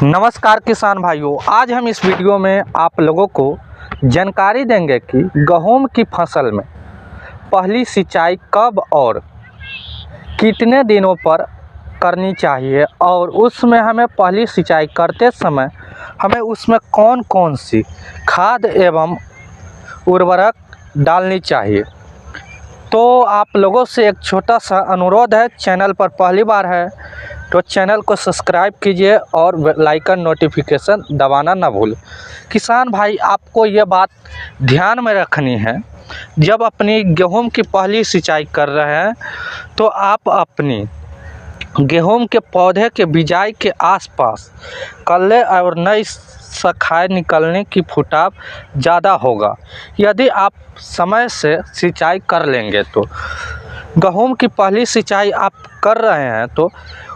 नमस्कार किसान भाइयों, आज हम इस वीडियो में आप लोगों को जानकारी देंगे कि गेहूं की फसल में पहली सिंचाई कब और कितने दिनों पर करनी चाहिए और उसमें हमें पहली सिंचाई करते समय हमें उसमें कौन कौन सी खाद एवं उर्वरक डालनी चाहिए। तो आप लोगों से एक छोटा सा अनुरोध है, चैनल पर पहली बार है तो चैनल को सब्सक्राइब कीजिए और लाइकन नोटिफिकेशन दबाना ना भूलें। किसान भाई, आपको ये बात ध्यान में रखनी है, जब अपनी गेहूं की पहली सिंचाई कर रहे हैं तो आप अपनी गेहूं के पौधे के बिजाई के आसपास कल्ले और नई शाखाएं निकलने की फुटाव ज़्यादा होगा। यदि आप समय से सिंचाई कर लेंगे तो गेहूं की पहली सिंचाई आप कर रहे हैं तो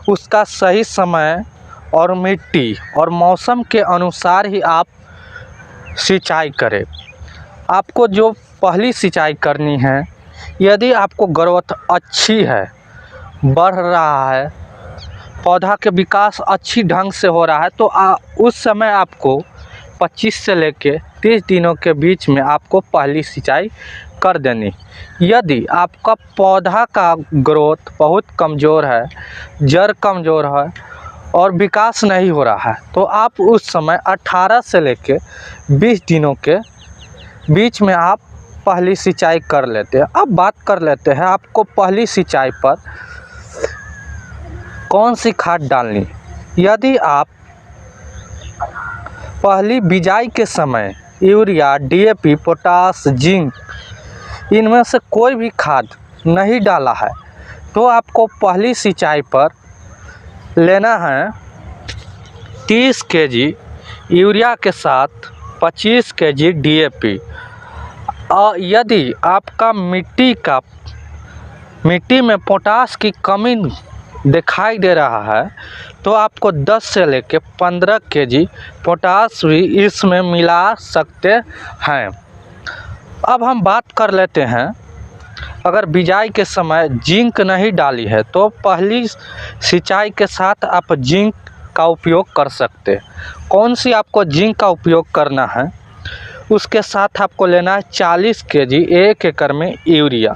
उसका सही समय और मिट्टी और मौसम के अनुसार ही आप सिंचाई करें। आपको जो पहली सिंचाई करनी है, यदि आपको ग्रोथ अच्छी है, बढ़ रहा है, पौधा के विकास अच्छी ढंग से हो रहा है तो उस समय आपको 25 से लेकर 30 दिनों के बीच में आपको पहली सिंचाई कर देनी। यदि आपका पौधा का ग्रोथ बहुत कमज़ोर है, जड़ कमज़ोर है और विकास नहीं हो रहा है तो आप उस समय 18 से लेकर 20 दिनों के बीच में आप पहली सिंचाई कर लेते हैं। अब बात कर लेते हैं आपको पहली सिंचाई पर कौन सी खाद डालनी। यदि आप पहली बिजाई के समय यूरिया, डीएपी, पोटास, जिंक इनमें से कोई भी खाद नहीं डाला है तो आपको पहली सिंचाई पर लेना है 30 केजी यूरिया के साथ 25 केजी डीएपी। और यदि आपका मिट्टी में पोटास की कमी दिखाई दे रहा है तो आपको 10 से लेकर 15 केजी पोटास भी इसमें मिला सकते हैं। अब हम बात कर लेते हैं, अगर बिजाई के समय जिंक नहीं डाली है तो पहली सिंचाई के साथ आप जिंक का उपयोग कर सकते हैं। कौन सी आपको जिंक का उपयोग करना है, उसके साथ आपको लेना है 40 केजी 1 एकड़ में यूरिया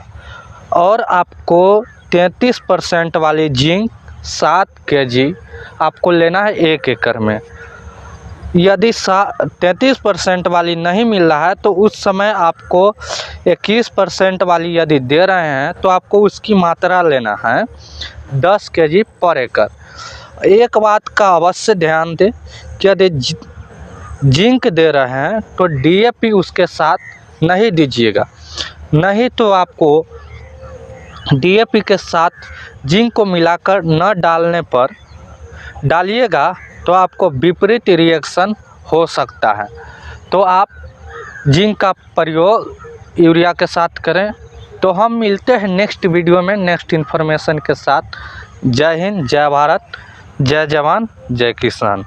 और आपको 33% वाली जिंक 7 केजी आपको लेना है 1 एकड़ में। यदि 33% वाली नहीं मिल रहा है तो उस समय आपको 21% वाली यदि दे रहे हैं तो आपको उसकी मात्रा लेना है 10 केजी पर एकड़। एक बात का अवश्य ध्यान दें कि यदि जिंक दे रहे हैं तो डीएपी उसके साथ नहीं दीजिएगा, नहीं तो आपको डीएपी के साथ जिंक को मिलाकर न डालने पर डालिएगा तो आपको विपरीत रिएक्शन हो सकता है। तो आप जिंक का प्रयोग यूरिया के साथ करें। तो हम मिलते हैं नेक्स्ट वीडियो में नेक्स्ट इन्फॉर्मेशन के साथ। जय हिंद, जय भारत, जय जवान, जय किसान।